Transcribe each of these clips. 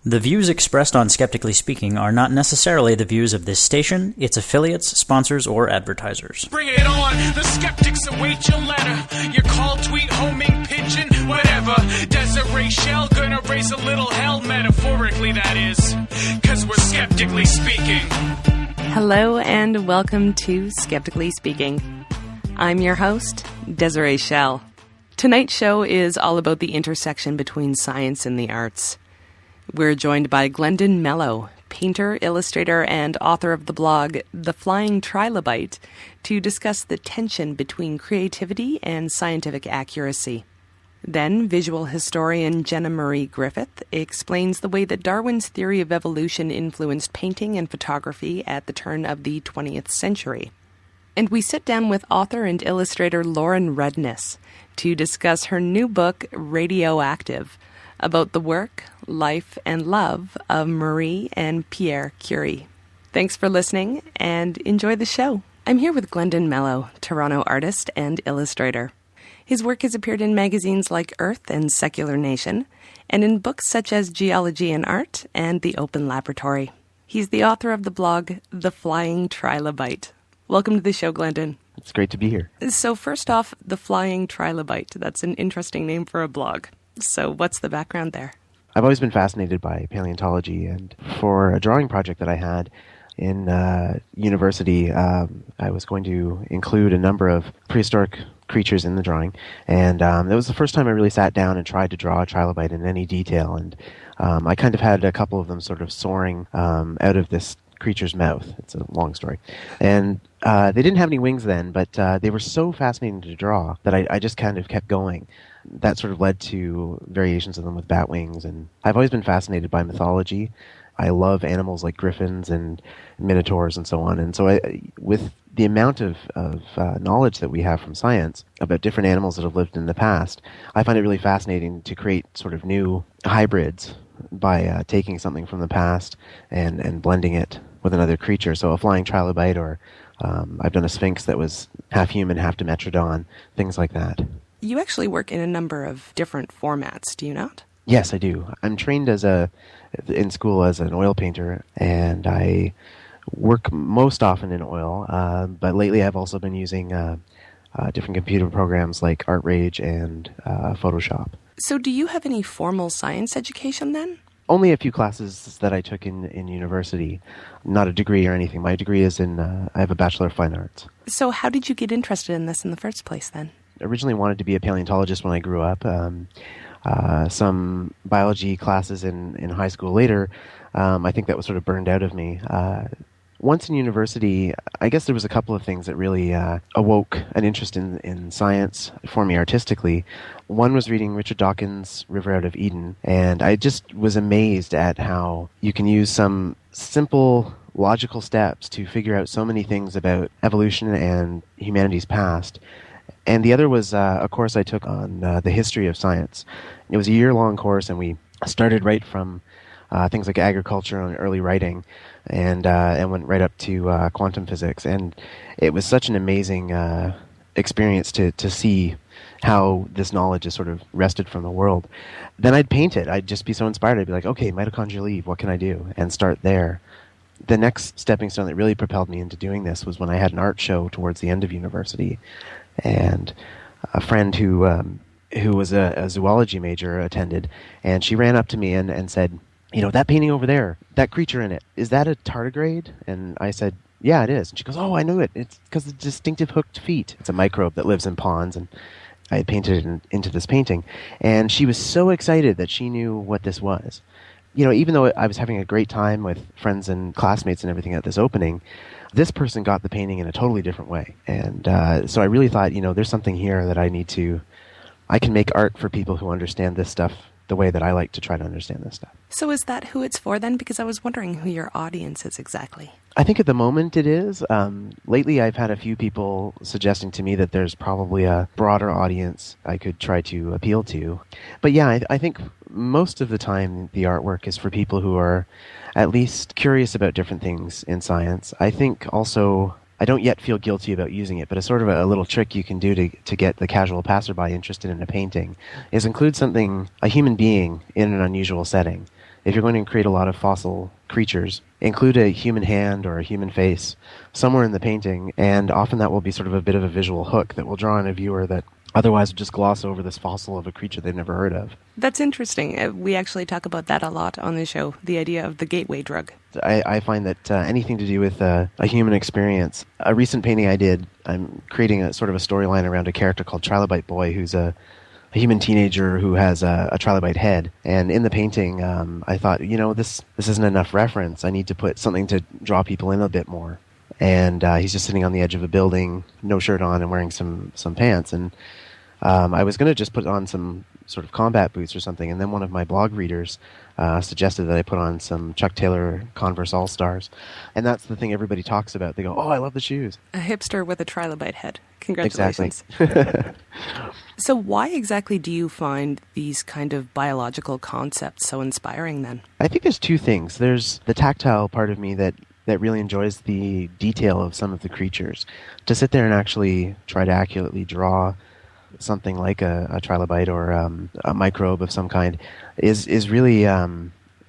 The views expressed on Skeptically Speaking are not necessarily the views of this station, its affiliates, sponsors, or advertisers. Bring it on! The skeptics await your letter. Your call, tweet, homing, pigeon, whatever. Desiree Shell gonna raise a little hell, metaphorically that is. 'Cause we're skeptically speaking. Hello and welcome to Skeptically Speaking. I'm your host, Desiree Shell. Tonight's show is all about the intersection between science and the arts. We're joined by Glendon Mellow, painter, illustrator, and author of the blog The Flying Trilobite, to discuss the tension between creativity and scientific accuracy. Then, visual historian Jenna Marie Griffith explains the way that Darwin's theory of evolution influenced painting and photography at the turn of the 20th century. And we sit down with author and illustrator Lauren Redniss to discuss her new book, Radioactive, about the work, life, and love of Marie and Pierre Curie. Thanks for listening, and enjoy the show. I'm here with Glendon Mellow, Toronto artist and illustrator. His work has appeared in magazines like Earth and Secular Nation, and in books such as Geology and Art and The Open Laboratory. He's the author of the blog The Flying Trilobite. Welcome to the show, Glendon. It's great to be here. So first off, The Flying Trilobite. That's an interesting name for a blog. So what's the background there? I've always been fascinated by paleontology, and for a drawing project that I had in university, I was going to include a number of prehistoric creatures in the drawing, and that was the first time I really sat down and tried to draw a trilobite in any detail, and I kind of had a couple of them sort of soaring out of this creature's mouth. It's a long story. And they didn't have any wings then, but they were so fascinating to draw that I just kind of kept going. That sort of led to variations of them with bat wings, and I've always been fascinated by mythology. I love animals like griffins and minotaurs and so on, and so with the amount of knowledge that we have from science about different animals that have lived in the past, I find it really fascinating to create sort of new hybrids by taking something from the past and blending it with another creature. So a flying trilobite, or I've done a sphinx that was half human, half dimetrodon, things like that. You actually work in a number of different formats, do you not? Yes, I do. I'm trained in school as an oil painter, and I work most often in oil, but lately I've also been using different computer programs like ArtRage and Photoshop. So do you have any formal science education then? Only a few classes that I took in university, not a degree or anything. My degree is I have a Bachelor of Fine Arts. So how did you get interested in this in the first place then? Originally wanted to be a paleontologist when I grew up. Some biology classes in high school later, I think that was sort of burned out of me. Once in university, I guess there was a couple of things that really awoke an interest in science for me artistically. One was reading Richard Dawkins' River Out of Eden, and I just was amazed at how you can use some simple logical steps to figure out so many things about evolution and humanity's past. And the other was a course I took on the history of science. It was a year-long course, and we started right from things like agriculture and early writing, and went right up to quantum physics. And it was such an amazing experience to see how this knowledge is sort of wrested from the world. Then I'd paint it. I'd just be so inspired. I'd be like, okay, mitochondrial Eve, what can I do? And start there. The next stepping stone that really propelled me into doing this was when I had an art show towards the end of university. And a friend who was a zoology major attended, and she ran up to me and said, you know, that painting over there, that creature in it, is that a tardigrade? And I said, yeah, it is. And she goes, oh, I knew it. It's because of the distinctive hooked feet. It's a microbe that lives in ponds, and I had painted it into this painting. And she was so excited that she knew what this was. You know, even though I was having a great time with friends and classmates and everything at this opening, this person got the painting in a totally different way. And so I really thought, you know, there's something here that I can make art for people who understand this stuff the way that I like to try to understand this stuff. So is that who it's for then? Because I was wondering who your audience is exactly. I think at the moment it is. Lately I've had a few people suggesting to me that there's probably a broader audience I could try to appeal to. But yeah, I think most of the time the artwork is for people who are at least curious about different things in science. I think also I don't yet feel guilty about using it, but a sort of a little trick you can do to get the casual passerby interested in a painting is include a human being in an unusual setting. if you're going to create a lot of fossil creatures, include a human hand or a human face somewhere in the painting, and often that will be sort of a bit of a visual hook that will draw in a viewer that otherwise would just gloss over this fossil of a creature they've never heard of. That's interesting. We actually talk about that a lot on the show, the idea of the gateway drug. I find that anything to do with a human experience. A recent painting I did, I'm creating a sort of a storyline around a character called Trilobite Boy, who's a human teenager who has a trilobite head. And in the painting, I thought, this isn't enough reference. I need to put something to draw people in a bit more. And he's just sitting on the edge of a building, no shirt on, and wearing some pants. And I was going to just put on some sort of combat boots or something, and then one of my blog readers suggested that I put on some Chuck Taylor Converse All-Stars. And that's the thing everybody talks about. They go, oh, I love the shoes. A hipster with a trilobite head. Congratulations. Exactly. So why exactly do you find these kind of biological concepts so inspiring then? I think there's two things. There's the tactile part of me that really enjoys the detail of some of the creatures. To sit there and actually try to accurately draw something like a trilobite or a microbe of some kind is really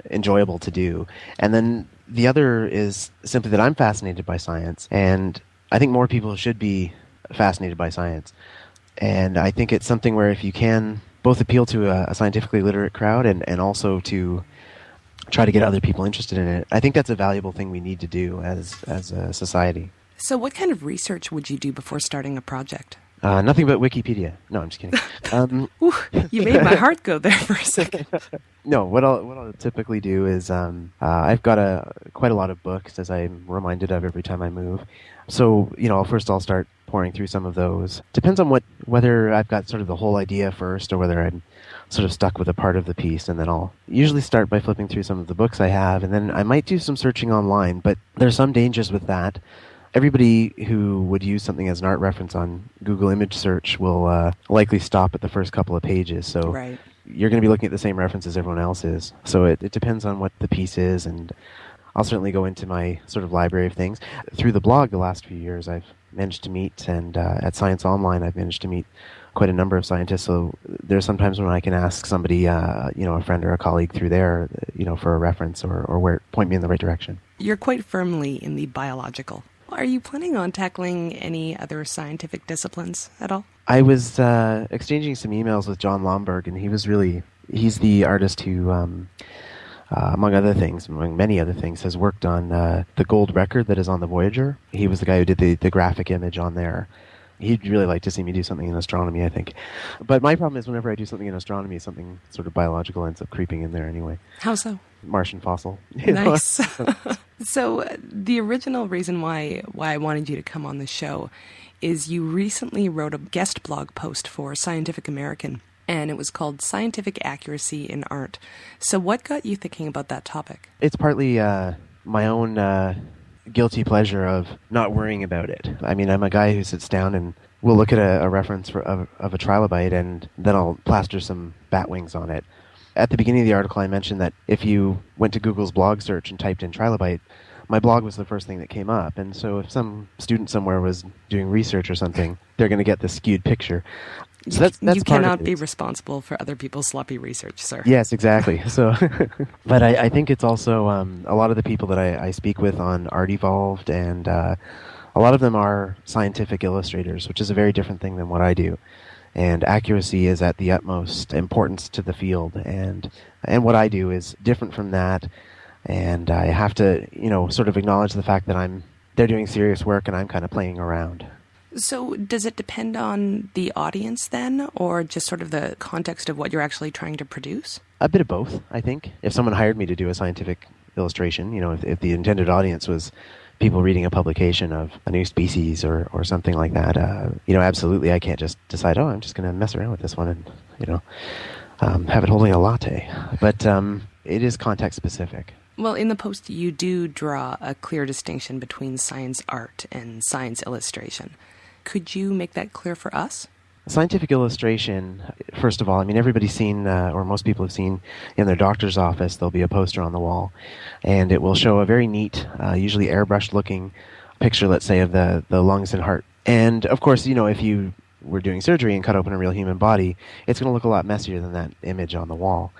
enjoyable to do. And then the other is simply that I'm fascinated by science, and I think more people should be fascinated by science. And I think it's something where if you can both appeal to a scientifically literate crowd and also to try to get other people interested in it, I think that's a valuable thing we need to do as a society. So what kind of research would you do before starting a project? Nothing but Wikipedia. No, I'm just kidding. Ooh, you made my heart go there for a second. No, what I'll typically do is I've got quite a lot of books, as I'm reminded of every time I move. So I'll start pouring through some of those. Depends on whether I've got sort of the whole idea first, or whether I'm sort of stuck with a part of the piece, and then I'll usually start by flipping through some of the books I have, and then I might do some searching online. But there's some dangers with that. Everybody who would use something as an art reference on Google image search will likely stop at the first couple of pages. So Right. You're going to be looking at the same reference as everyone else is. So it depends on what the piece is, and I'll certainly go into my sort of library of things. Through the blog the last few years, I've managed to meet, and at Science Online, I've managed to meet quite a number of scientists. So there's sometimes when I can ask somebody, a friend or a colleague through there, for a reference or point me in the right direction. You're quite firmly in the biological. Are you planning on tackling any other scientific disciplines at all? I was exchanging some emails with John Lomberg, and he's the artist who, among many other things, has worked on the gold record that is on the Voyager. He was the guy who did the graphic image on there. He'd really like to see me do something in astronomy, I think. But my problem is whenever I do something in astronomy, something sort of biological ends up creeping in there anyway. How so? Martian fossil. Nice. So the original reason why I wanted you to come on the show is you recently wrote a guest blog post for Scientific American, and it was called Scientific Accuracy in Art. So what got you thinking about that topic? It's partly my own guilty pleasure of not worrying about it. I mean, I'm a guy who sits down and will look at a reference of a trilobite, and then I'll plaster some bat wings on it. At the beginning of the article, I mentioned that if you went to Google's blog search and typed in trilobite, my blog was the first thing that came up. And so if some student somewhere was doing research or something, they're going to get this skewed picture. So that's you part cannot of it. be responsible for other people's sloppy research, sir. Yes, exactly. So, but I think it's also a lot of the people that I speak with on Art Evolved, and a lot of them are scientific illustrators, which is a very different thing than what I do. And accuracy is at the utmost importance to the field, and what I do is different from that. And I have to, sort of acknowledge the fact that they're doing serious work and I'm kind of playing around. So does it depend on the audience then, or just sort of the context of what you're actually trying to produce? A bit of both, I think. If someone hired me to do a scientific illustration, if the intended audience was people reading a publication of a new species or something like that, absolutely, I can't just decide, I'm just going to mess around with this one and, have it holding a latte. But it is context specific. Well, in the post, you do draw a clear distinction between science art and science illustration. Could you make that clear for us? Scientific illustration, first of all, everybody's seen, or most people have seen, in their doctor's office, there'll be a poster on the wall, and it will show a very neat, usually airbrushed-looking picture, let's say, of the lungs and heart. And, of course, if you we're doing surgery and cut open a real human body, it's going to look a lot messier than that image on the wall.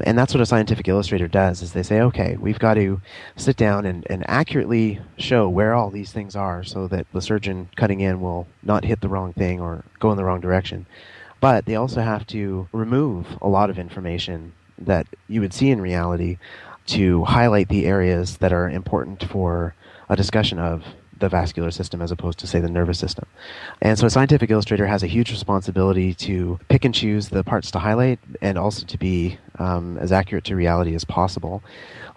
And that's what a scientific illustrator does, is they say, okay, we've got to sit down and accurately show where all these things are so that the surgeon cutting in will not hit the wrong thing or go in the wrong direction. But they also have to remove a lot of information that you would see in reality to highlight the areas that are important for a discussion of the vascular system as opposed to, say, the nervous system. And so a scientific illustrator has a huge responsibility to pick and choose the parts to highlight and also to be as accurate to reality as possible.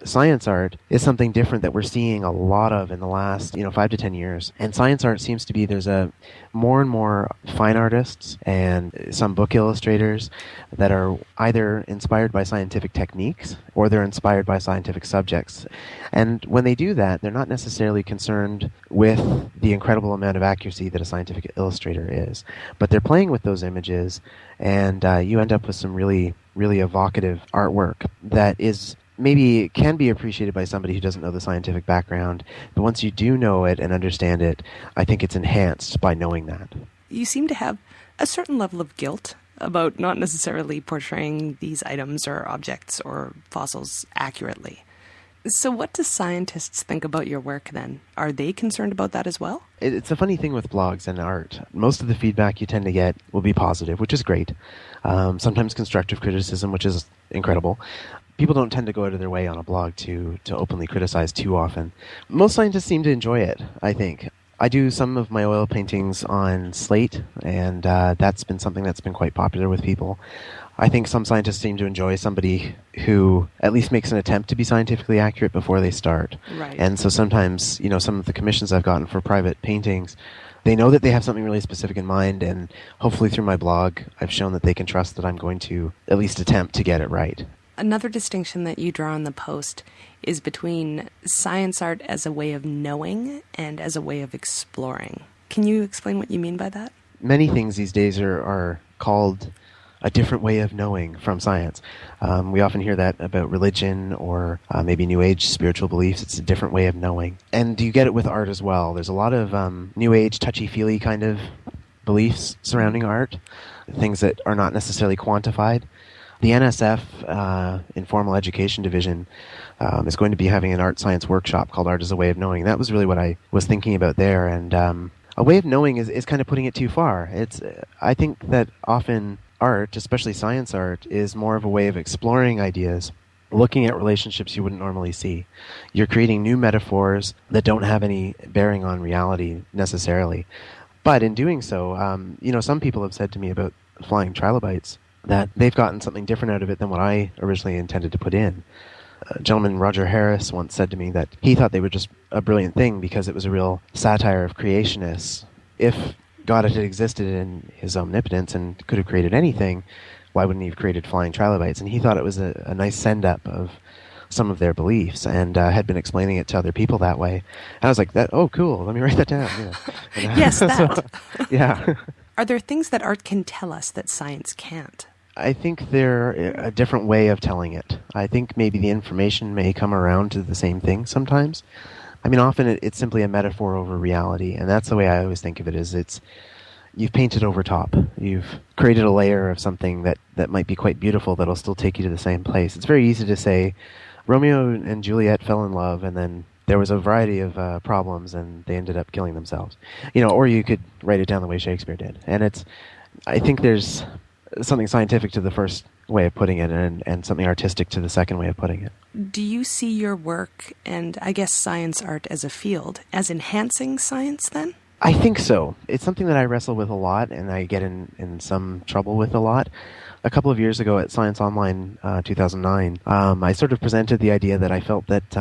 Science art is something different that we're seeing a lot of in the last 5 to 10 years. And science art seems to be, there's a more and more fine artists and some book illustrators that are either inspired by scientific techniques or they're inspired by scientific subjects. And when they do that, they're not necessarily concerned with the incredible amount of accuracy that a scientific illustrator is. But they're playing with those images, and you end up with some really, really evocative artwork that is maybe can be appreciated by somebody who doesn't know the scientific background, but once you do know it and understand it, I think it's enhanced by knowing that. You seem to have a certain level of guilt about not necessarily portraying these items or objects or fossils accurately. So what do scientists think about your work then? Are they concerned about that as well? It's a funny thing with blogs and art. Most of the feedback you tend to get will be positive, which is great. Sometimes constructive criticism, which is incredible. People don't tend to go out of their way on a blog to openly criticize too often. Most scientists seem to enjoy it, I think. I do some of my oil paintings on slate, and that's been something that's been quite popular with people. I think some scientists seem to enjoy somebody who at least makes an attempt to be scientifically accurate before they start. Right. And so sometimes, some of the commissions I've gotten for private paintings, they know that they have something really specific in mind, and hopefully through my blog, I've shown that they can trust that I'm going to at least attempt to get it right. Another distinction that you draw in the post is between science art as a way of knowing and as a way of exploring. Can you explain what you mean by that? Many things these days are called a different way of knowing from science. We often hear that about religion or maybe New Age spiritual beliefs. It's a different way of knowing. And you get it with art as well. There's a lot of New Age touchy-feely kind of beliefs surrounding art, things that are not necessarily quantified. The NSF Informal Education Division is going to be having an art science workshop called Art as a Way of Knowing. That was really what I was thinking about there. And a way of knowing is kind of putting it too far. I think that often art, especially science art, is more of a way of exploring ideas, looking at relationships you wouldn't normally see. You're creating new metaphors that don't have any bearing on reality necessarily. But in doing so, some people have said to me about Flying Trilobites that they've gotten something different out of it than what I originally intended to put in. A gentleman, Roger Harris, once said to me that he thought they were just a brilliant thing because it was a real satire of creationists. If God had existed in his omnipotence and could have created anything, why wouldn't he have created flying trilobites? And he thought it was a nice send-up of some of their beliefs, and had been explaining it to other people that way. And I was like, "Oh, cool, let me write that down." Yes, that. Yeah. Are there things that art can tell us that science can't? I think they're a different way of telling it. I think maybe the information may come around to the same thing sometimes. I mean, often it's simply a metaphor over reality, and that's the way I always think of it, is you've painted over top. You've created a layer of something that might be quite beautiful that'll still take you to the same place. It's very easy to say, Romeo and Juliet fell in love, and then there was a variety of problems, and they ended up killing themselves. Or you could write it down the way Shakespeare did. And I think there's something scientific to the first way of putting it and something artistic to the second way of putting it. Do you see your work and, I guess, science art as a field as enhancing science then? I think so. It's something that I wrestle with a lot and I get in some trouble with a lot. A couple of years ago at Science Online 2009, I sort of presented the idea that I felt that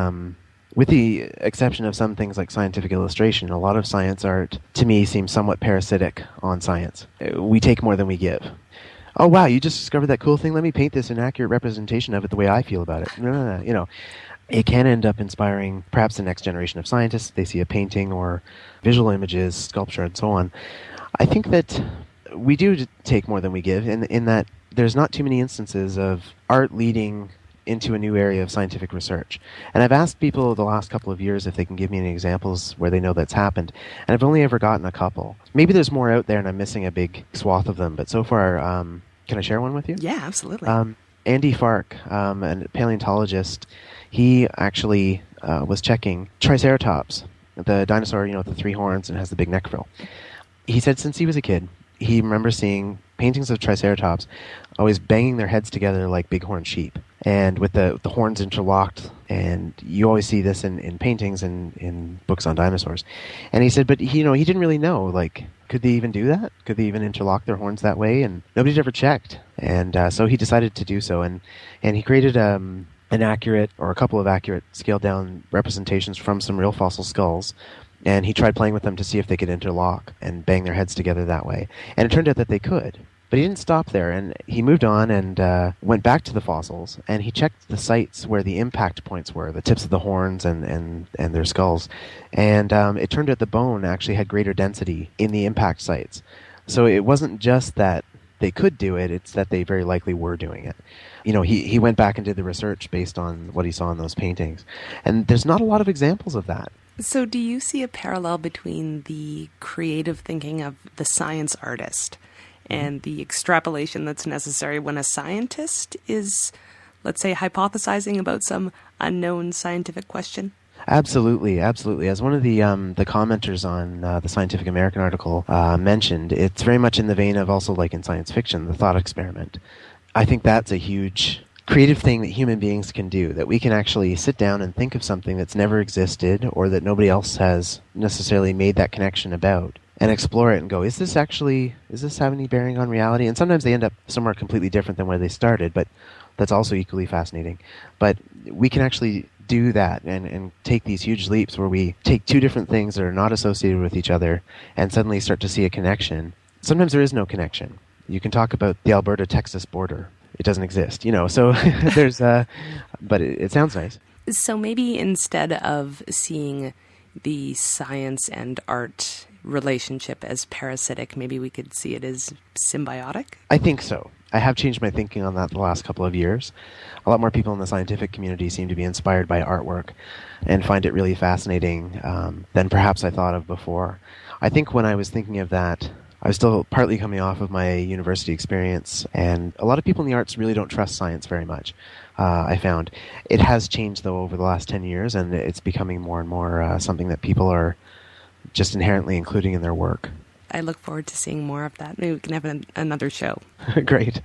with the exception of some things like scientific illustration, a lot of science art, to me, seems somewhat parasitic on science. We take more than we give. Oh, wow, you just discovered that cool thing? Let me paint this an accurate representation of it the way I feel about it. No. It can end up inspiring perhaps the next generation of scientists. They see a painting or visual images, sculpture, and so on. I think that we do take more than we give in that there's not too many instances of art leading into a new area of scientific research. And I've asked people the last couple of years if they can give me any examples where they know that's happened, and I've only ever gotten a couple. Maybe there's more out there and I'm missing a big swath of them, but so far, can I share one with you? Yeah, absolutely. Andy Fark, a paleontologist, he actually was checking Triceratops, the dinosaur, with the 3 horns and has the big neck frill. He said since he was a kid, he remembers seeing paintings of Triceratops always banging their heads together like bighorn sheep, and with the horns interlocked. And you always see this in paintings and in books on dinosaurs. And he said, but he didn't really know, could they even do that? Could they even interlock their horns that way? And nobody's ever checked. And so he decided to do so, and he created an accurate, or a couple of accurate, scaled-down representations from some real fossil skulls. And he tried playing with them to see if they could interlock and bang their heads together that way. And it turned out that they could. But he didn't stop there, and he moved on and went back to the fossils, and he checked the sites where the impact points were, the tips of the horns and their skulls. And it turned out the bone actually had greater density in the impact sites. So it wasn't just that they could do it, it's that they very likely were doing it. He went back and did the research based on what he saw in those paintings. And there's not a lot of examples of that. So do you see a parallel between the creative thinking of the science artist and the extrapolation that's necessary when a scientist is, let's say, hypothesizing about some unknown scientific question? Absolutely, absolutely. As one of the commenters on the Scientific American article mentioned, it's very much in the vein of also, like in science fiction, the thought experiment. I think that's a huge creative thing that human beings can do, that we can actually sit down and think of something that's never existed or that nobody else has necessarily made that connection about, and explore it and go, is this have any bearing on reality? And sometimes they end up somewhere completely different than where they started, but that's also equally fascinating. But we can actually do that and take these huge leaps where we take 2 different things that are not associated with each other and suddenly start to see a connection. Sometimes there is no connection. You can talk about the Alberta-Texas border. It doesn't exist, so there's but it sounds nice. So maybe instead of seeing the science and art relationship as parasitic, maybe we could see it as symbiotic? I think so. I have changed my thinking on that the last couple of years. A lot more people in the scientific community seem to be inspired by artwork and find it really fascinating than perhaps I thought of before. I think when I was thinking of that, I was still partly coming off of my university experience, and a lot of people in the arts really don't trust science very much, I found. It has changed, though, over the last 10 years, and it's becoming more and more something that people are just inherently including in their work. I look forward to seeing more of that. Maybe we can have another show. Great.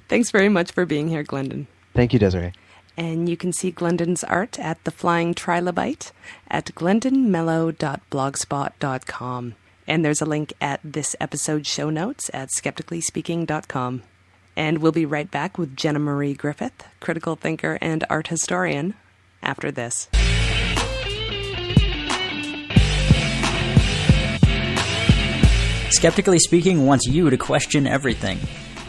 Thanks very much for being here, Glendon. Thank you, Desiree. And you can see Glendon's art at the Flying Trilobite at glendonmellow.blogspot.com. And there's a link at this episode's show notes at skepticallyspeaking.com. And we'll be right back with Jenna Marie Griffith, critical thinker and art historian, after this. Skeptically Speaking wants you to question everything.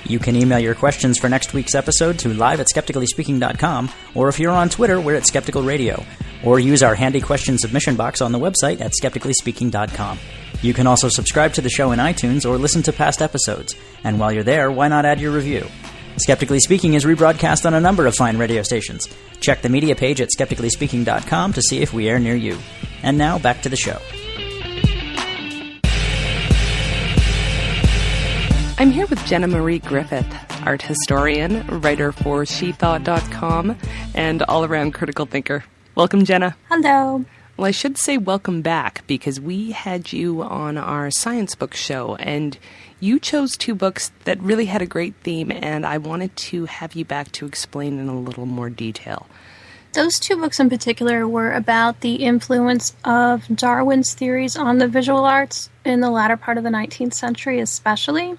You can email your questions for next week's episode to live@skepticallyspeaking.com, or if you're on Twitter, we're at Skeptical Radio, or use our handy question submission box on the website at skepticallyspeaking.com. You can also subscribe to the show in iTunes or listen to past episodes. And while you're there, why not add your review? Skeptically Speaking is rebroadcast on a number of fine radio stations. Check the media page at skepticallyspeaking.com to see if we air near you. And now, back to the show. I'm here with Jenna Marie Griffith, art historian, writer for shethought.com, and all-around critical thinker. Welcome, Jenna. Hello. Well, I should say welcome back, because we had you on our science book show, and you chose 2 books that really had a great theme, and I wanted to have you back to explain in a little more detail. Those 2 books in particular were about the influence of Darwin's theories on the visual arts in the latter part of the 19th century especially.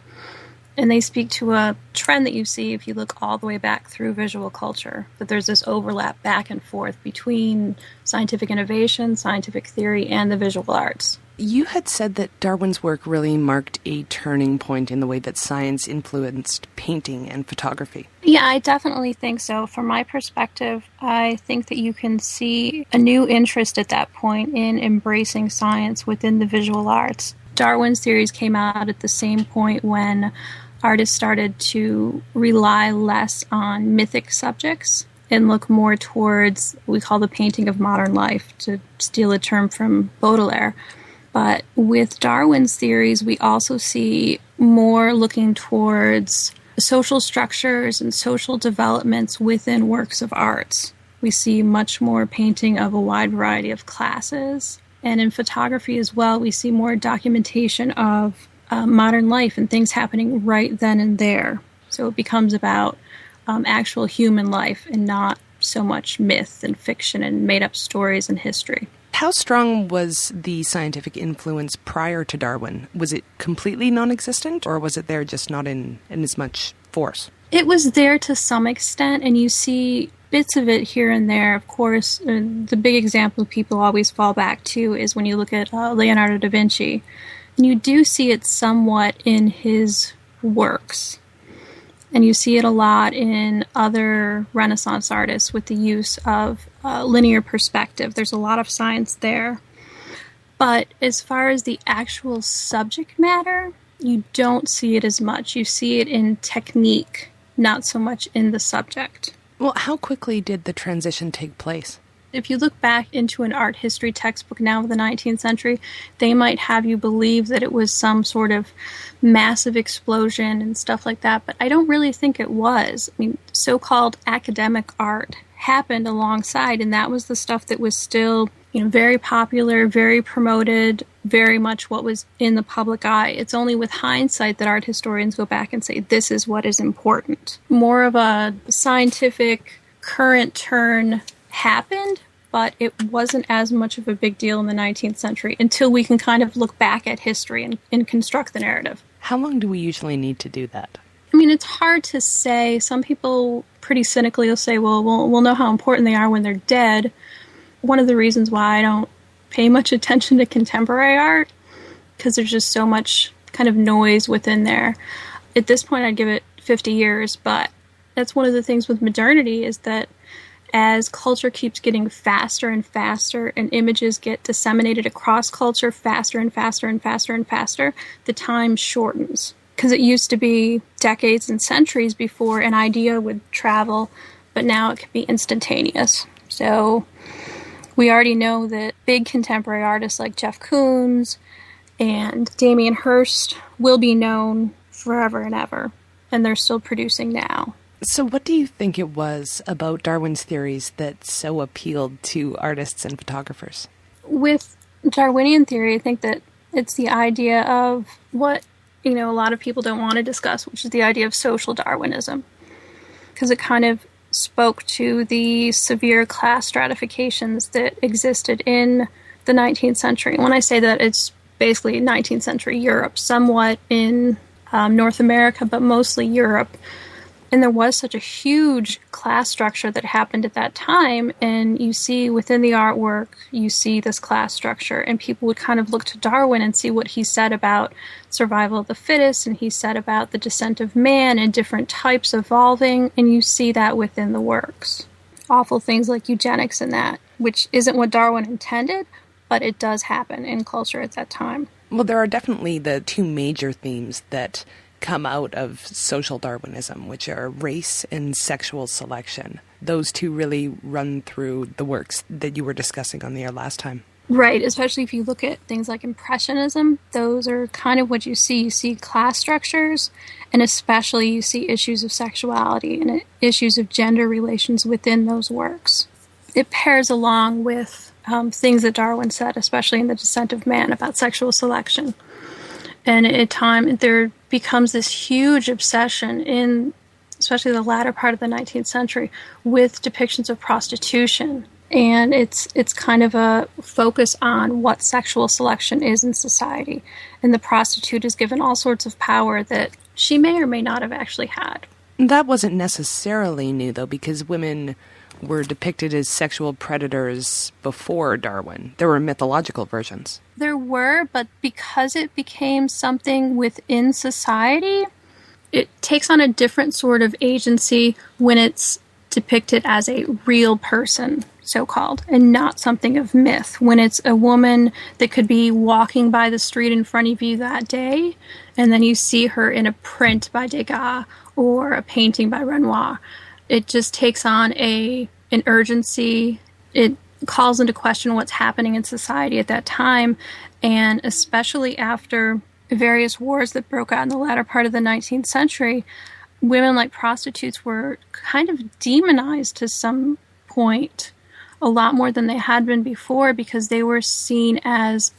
And they speak to a trend that you see if you look all the way back through visual culture, that there's this overlap back and forth between scientific innovation, scientific theory, and the visual arts. You had said that Darwin's work really marked a turning point in the way that science influenced painting and photography. Yeah, I definitely think so. From my perspective, I think that you can see a new interest at that point in embracing science within the visual arts. Darwin's theories came out at the same point when artists started to rely less on mythic subjects and look more towards what we call the painting of modern life, to steal a term from Baudelaire. But with Darwin's theories, we also see more looking towards social structures and social developments within works of arts. We see much more painting of a wide variety of classes. And in photography as well, we see more documentation of modern life and things happening right then and there. So it becomes about actual human life and not so much myth and fiction and made-up stories and history. How strong was the scientific influence prior to Darwin? Was it completely non-existent, or was it there just not in as much force? It was there to some extent, and you see bits of it here and there. Of course, the big example people always fall back to is when you look at Leonardo da Vinci. And you do see it somewhat in his works. And you see it a lot in other Renaissance artists with the use of linear perspective. There's a lot of science there. But as far as the actual subject matter, you don't see it as much. You see it in technique, not so much in the subject. Well, how quickly did the transition take place? If you look back into an art history textbook now of the 19th century, they might have you believe that it was some sort of massive explosion and stuff like that, but I don't really think it was. I mean, so-called academic art happened alongside, and that was the stuff that was still, very popular, very promoted, very much what was in the public eye. It's only with hindsight that art historians go back and say, this is what is important. More of a scientific current turn happened, but it wasn't as much of a big deal in the 19th century until we can kind of look back at history and construct the narrative. How long do we usually need to do that? I mean, it's hard to say. Some people pretty cynically will say, well, we'll know how important they are when they're dead. One of the reasons why I don't pay much attention to contemporary art, because there's just so much kind of noise within there. At this point, I'd give it 50 years, but that's one of the things with modernity is that as culture keeps getting faster and faster and images get disseminated across culture faster and faster and faster and faster, the time shortens. Because it used to be decades and centuries before an idea would travel, but now it can be instantaneous. So we already know that big contemporary artists like Jeff Koons and Damien Hirst will be known forever and ever, and they're still producing now. So what do you think it was about Darwin's theories that so appealed to artists and photographers? With Darwinian theory, I think that it's the idea of what, a lot of people don't want to discuss, which is the idea of social Darwinism. Because it kind of spoke to the severe class stratifications that existed in the 19th century. When I say that, it's basically 19th century Europe, somewhat in North America, but mostly Europe. And there was such a huge class structure that happened at that time, and you see within the artwork, you see this class structure, and people would kind of look to Darwin and see what he said about survival of the fittest, and he said about the descent of man and different types evolving, and you see that within the works. Awful things like eugenics and that, which isn't what Darwin intended, but it does happen in culture at that time. Well, there are definitely the two major themes that come out of social Darwinism, which are race and sexual selection. Those two really run through the works that you were discussing on the air last time. Right, especially if you look at things like Impressionism, those are kind of what you see. You see class structures, and especially you see issues of sexuality and issues of gender relations within those works. It pairs along with things that Darwin said, especially in The Descent of Man, about sexual selection. And at time, there becomes this huge obsession in, especially the latter part of the 19th century, with depictions of prostitution. And it's kind of a focus on what sexual selection is in society. And the prostitute is given all sorts of power that she may or may not have actually had. That wasn't necessarily new, though, because women were depicted as sexual predators before Darwin. There were mythological versions. There were, but because it became something within society, it takes on a different sort of agency when it's depicted as a real person, so-called, and not something of myth. When it's a woman that could be walking by the street in front of you that day, and then you see her in a print by Degas or a painting by Renoir. It just takes on an urgency. It calls into question what's happening in society at that time, and especially after various wars that broke out in the latter part of the 19th century, women like prostitutes were kind of demonized to some point, a lot more than they had been before, because they were seen as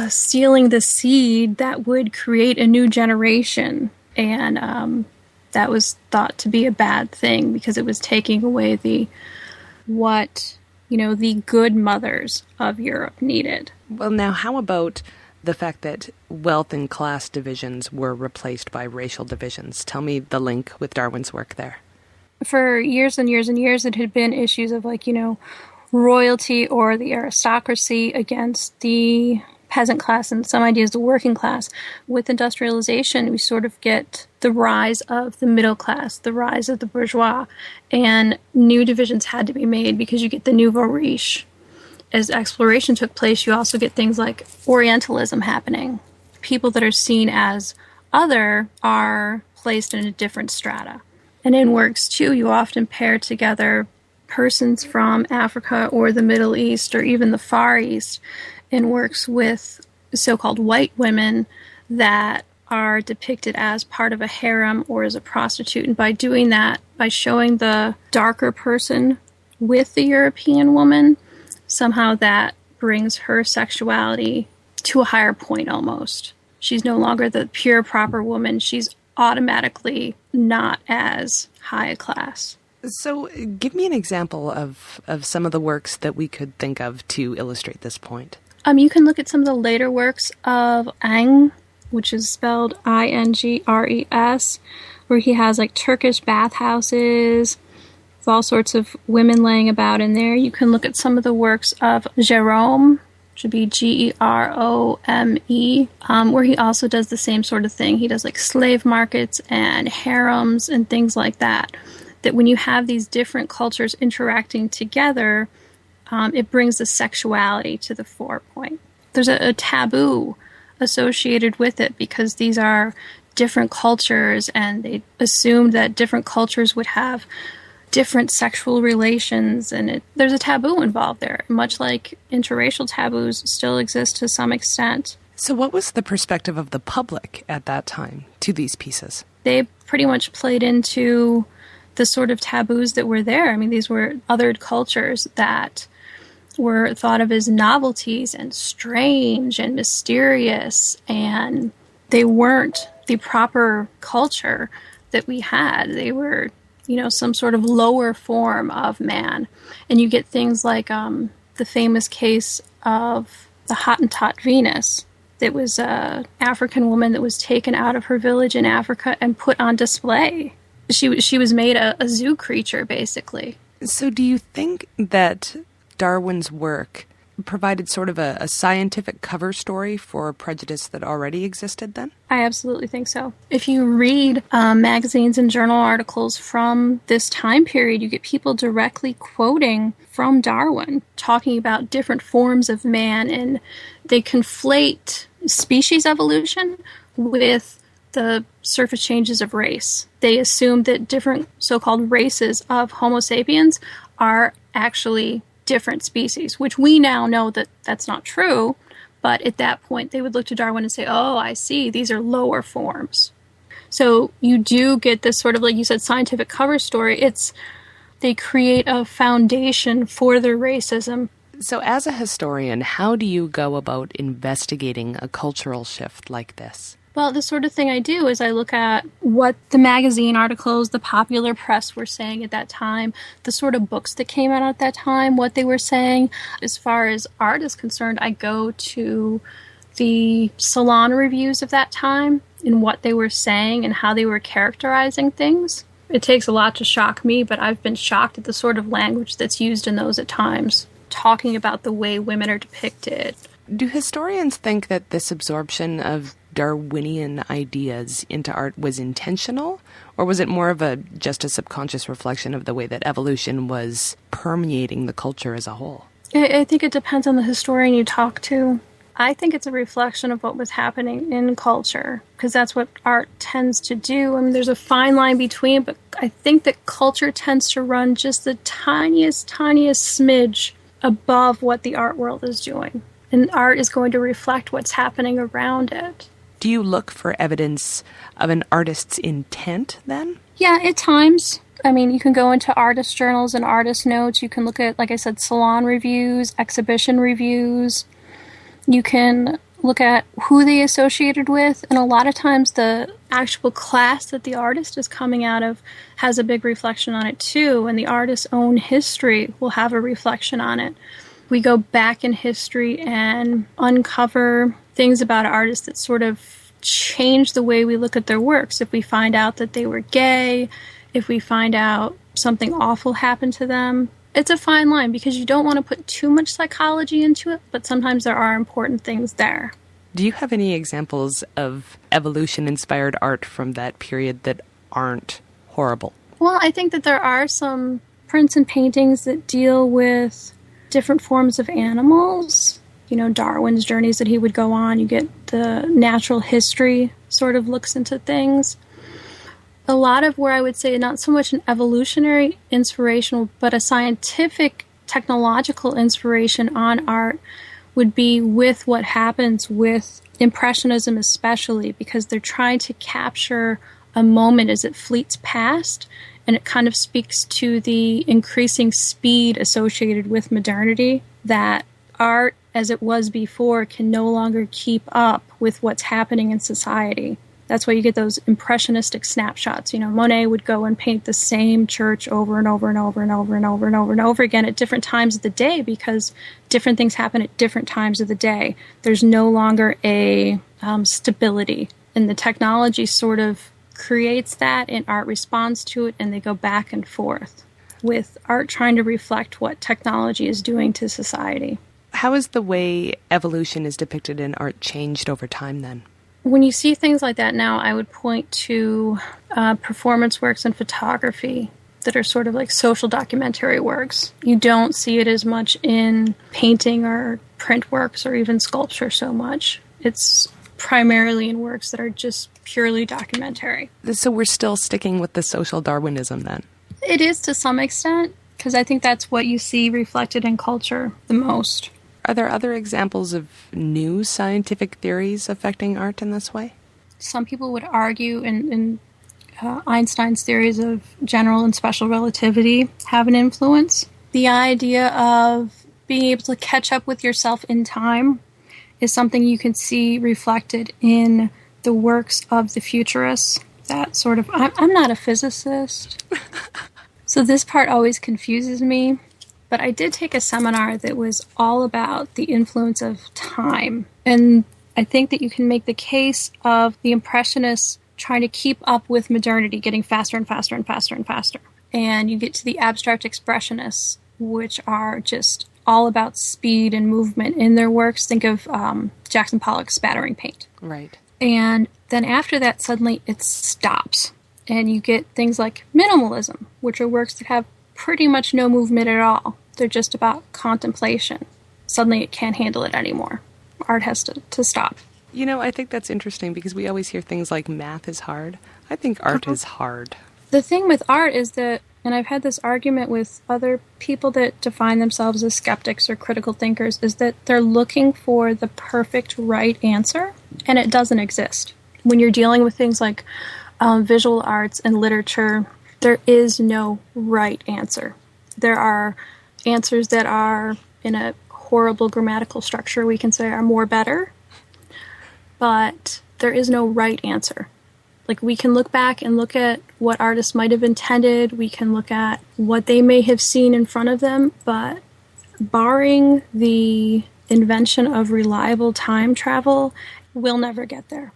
stealing the seed that would create a new generation. And that was thought to be a bad thing because it was taking away the good mothers of Europe needed. Well, now, how about the fact that wealth and class divisions were replaced by racial divisions? Tell me the link with Darwin's work there. For years and years and years, it had been issues of royalty or the aristocracy against the peasant class and some ideas the working class. With industrialization, we sort of get the rise of the middle class, the rise of the bourgeois, and new divisions had to be made because you get the nouveau riche. As exploration took place, you also get things like Orientalism happening. People that are seen as other are placed in a different strata. And in works, too, you often pair together persons from Africa or the Middle East or even the Far East in works with so-called white women that are depicted as part of a harem or as a prostitute. And by doing that, by showing the darker person with the European woman, somehow that brings her sexuality to a higher point almost. She's no longer the pure, proper woman. She's automatically not as high a class. So give me an example of some of the works that we could think of to illustrate this point. You can look at some of the later works of Ang, which is spelled Ingres, where he has Turkish bathhouses, with all sorts of women laying about in there. You can look at some of the works of Jerome, which would be Gerome, where he also does the same sort of thing. He does slave markets and harems and things like that. That when you have these different cultures interacting together, it brings the sexuality to the forepoint. There's a taboo associated with it because these are different cultures, and they assumed that different cultures would have different sexual relations, and there's a taboo involved there, much like interracial taboos still exist to some extent. So what was the perspective of the public at that time to these pieces? They pretty much played into the sort of taboos that were there. I mean, these were othered cultures that were thought of as novelties and strange and mysterious, and they weren't the proper culture that we had. They were, some sort of lower form of man. And you get things like the famous case of the Hottentot Venus. That was an African woman that was taken out of her village in Africa and put on display. She was made a zoo creature, basically. So do you think that Darwin's work provided sort of a scientific cover story for prejudice that already existed then? I absolutely think so. If you read magazines and journal articles from this time period, you get people directly quoting from Darwin, talking about different forms of man, and they conflate species evolution with the surface changes of race. They assume that different so-called races of Homo sapiens are actually different species, which we now know that that's not true. But at that point, they would look to Darwin and say, oh, I see, these are lower forms. So you do get this sort of, like you said, scientific cover story. They create a foundation for their racism. So as a historian, how do you go about investigating a cultural shift like this? Well, the sort of thing I do is I look at what the magazine articles, the popular press were saying at that time, the sort of books that came out at that time, what they were saying. As far as art is concerned, I go to the salon reviews of that time and what they were saying and how they were characterizing things. It takes a lot to shock me, but I've been shocked at the sort of language that's used in those at times, talking about the way women are depicted. Do historians think that this absorption of Darwinian ideas into art was intentional, or was it more of just a subconscious reflection of the way that evolution was permeating the culture as a whole? I think it depends on the historian you talk to. I think it's a reflection of what was happening in culture, because that's what art tends to do. I mean, there's a fine line between, but I think that culture tends to run just the tiniest smidge above what the art world is doing. And art is going to reflect what's happening around it. Do you look for evidence of an artist's intent then? Yeah, at times. I mean, you can go into artist journals and artist notes. You can look at, like I said, salon reviews, exhibition reviews. You can look at who they associated with. And a lot of times the actual class that the artist is coming out of has a big reflection on it too. And the artist's own history will have a reflection on it. We go back in history and uncover things about artists that sort of change the way we look at their works. If we find out that they were gay, if we find out something awful happened to them, it's a fine line because you don't want to put too much psychology into it, but sometimes there are important things there. Do you have any examples of evolution-inspired art from that period that aren't horrible? Well, I think that there are some prints and paintings that deal with different forms of animals. You know, Darwin's journeys that he would go on. You get the natural history sort of looks into things. A lot of where I would say not so much an evolutionary inspiration, but a scientific, technological inspiration on art would be with what happens with Impressionism especially, because they're trying to capture a moment as it fleets past, and it kind of speaks to the increasing speed associated with modernity, that art, as it was before, can no longer keep up with what's happening in society. That's why you get those impressionistic snapshots. You know, Monet would go and paint the same church over and over and over and over and over and over and over again at different times of the day because different things happen at different times of the day. There's no longer a stability. And the technology sort of creates that, and art responds to it, and they go back and forth with art trying to reflect what technology is doing to society. How has the way evolution is depicted in art changed over time then? When you see things like that now, I would point to performance works and photography that are sort of like social documentary works. You don't see it as much in painting or print works or even sculpture so much. It's primarily in works that are just purely documentary. So we're still sticking with the social Darwinism then? It is to some extent, because I think that's what you see reflected in culture the most. Are there other examples of new scientific theories affecting art in this way? Some people would argue in Einstein's theories of general and special relativity have an influence. The idea of being able to catch up with yourself in time is something you can see reflected in the works of the futurists. That sort of, I'm not a physicist, so this part always confuses me. But I did take a seminar that was all about the influence of time. And I think that you can make the case of the Impressionists trying to keep up with modernity, getting faster and faster and faster and faster. And you get to the abstract expressionists, which are just all about speed and movement in their works. Think of Jackson Pollock's spattering paint. Right. And then after that, suddenly it stops. And you get things like minimalism, which are works that have pretty much no movement at all. They're just about contemplation. Suddenly it can't handle it anymore. Art has to stop. You know, I think that's interesting because we always hear things like math is hard. I think art is hard. The thing with art is that, and I've had this argument with other people that define themselves as skeptics or critical thinkers, is that they're looking for the perfect right answer, and it doesn't exist. When you're dealing with things like visual arts and literature, there is no right answer. There are answers that are in a horrible grammatical structure we can say are more better, but there is no right answer. Like, we can look back and look at what artists might have intended, we can look at what they may have seen in front of them, but barring the invention of reliable time travel, we'll never get there.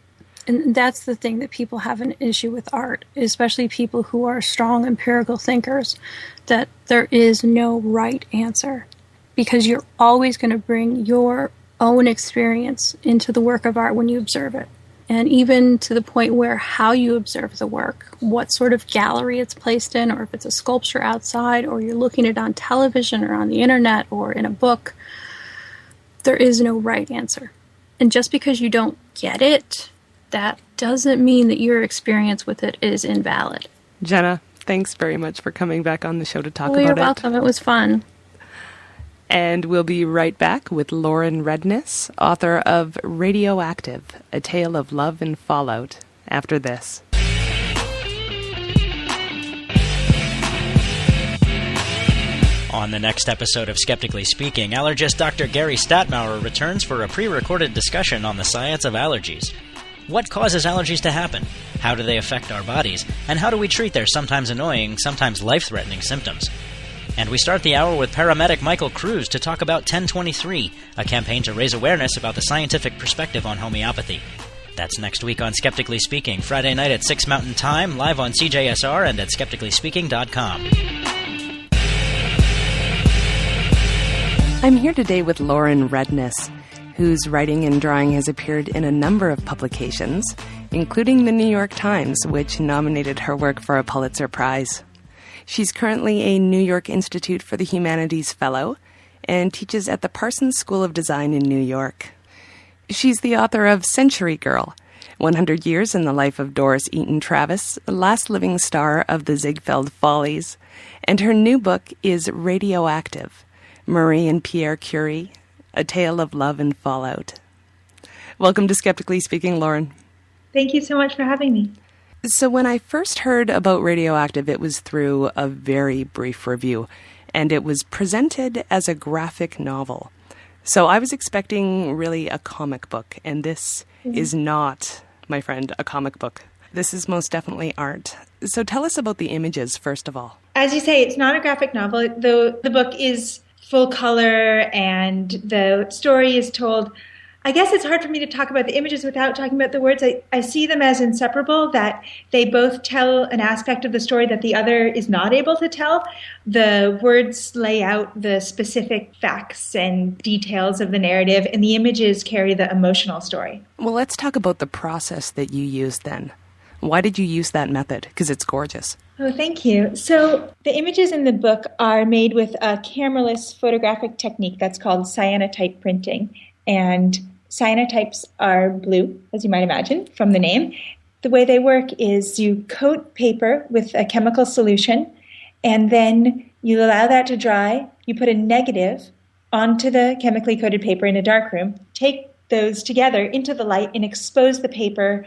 And that's the thing that people have an issue with art, especially people who are strong empirical thinkers, that there is no right answer. Because you're always going to bring your own experience into the work of art when you observe it. And even to the point where how you observe the work, what sort of gallery it's placed in, or if it's a sculpture outside, or you're looking at it on television or on the internet or in a book, there is no right answer. And just because you don't get it, that doesn't mean that your experience with it is invalid. Jenna, Thanks very much for coming back on the show to talk Well, about you're welcome. It was fun. And we'll be right back with Lauren Redniss, author of Radioactive, A Tale of Love and Fallout, after this. On the next episode of Skeptically Speaking, allergist Dr. Gary Statmauer returns for a pre-recorded discussion on the science of allergies. What causes allergies to happen? How do they affect our bodies? And how do we treat their sometimes annoying, sometimes life-threatening symptoms? And we start the hour with paramedic Michael Cruz to talk about 1023, a campaign to raise awareness about the scientific perspective on homeopathy. That's next week on Skeptically Speaking, Friday night at 6 Mountain Time, live on CJSR and at skepticallyspeaking.com. I'm here today with Lauren Redniss, whose writing and drawing has appeared in a number of publications, including the New York Times, which nominated her work for a Pulitzer Prize. She's currently a New York Institute for the Humanities Fellow and teaches at the Parsons School of Design in New York. She's the author of Century Girl, 100 Years in the Life of Doris Eaton Travis, last living star of the Ziegfeld Follies, and her new book is Radioactive, Marie and Pierre Curie, A Tale of Love and Fallout. Welcome to Skeptically Speaking, Lauren. Thank you so much for having me. So when I first heard about Radioactive, it was through a very brief review, and it was presented as a graphic novel. So I was expecting really a comic book, and this is not, my friend, a comic book. This is most definitely art. So tell us about the images, first of all. As you say, it's not a graphic novel, though the book is full color and the story is told. I guess it's hard for me to talk about the images without talking about the words. I see them as inseparable, that they both tell an aspect of the story that the other is not able to tell. The words lay out the specific facts and details of the narrative, and the images carry the emotional story. Well, let's talk about the process that you used then. Why did you use that method? Because it's gorgeous. Oh, thank you. So the images in the book are made with a cameraless photographic technique that's called cyanotype printing. And cyanotypes are blue, as you might imagine from the name. The way they work is you coat paper with a chemical solution, and then you allow that to dry. You put a negative onto the chemically coated paper in a darkroom, take those together into the light, and expose the paper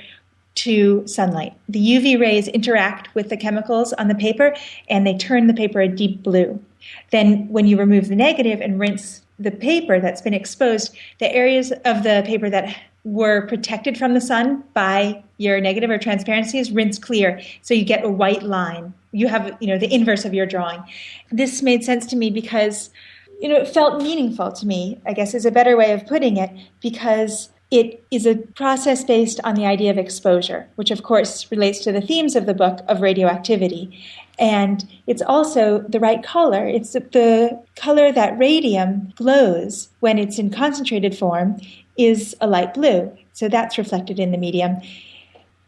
to sunlight. The UV rays interact with the chemicals on the paper, and they turn the paper a deep blue. Then when you remove the negative and rinse the paper that's been exposed, the areas of the paper that were protected from the sun by your negative or transparency is rinse clear. So you get a white line. You have, the inverse of your drawing. This made sense to me because, it felt meaningful to me, I guess is a better way of putting it, because it is a process based on the idea of exposure, which of course relates to the themes of the book of radioactivity. And it's also the right color. It's the color that radium glows when it's in concentrated form is a light blue. So that's reflected in the medium.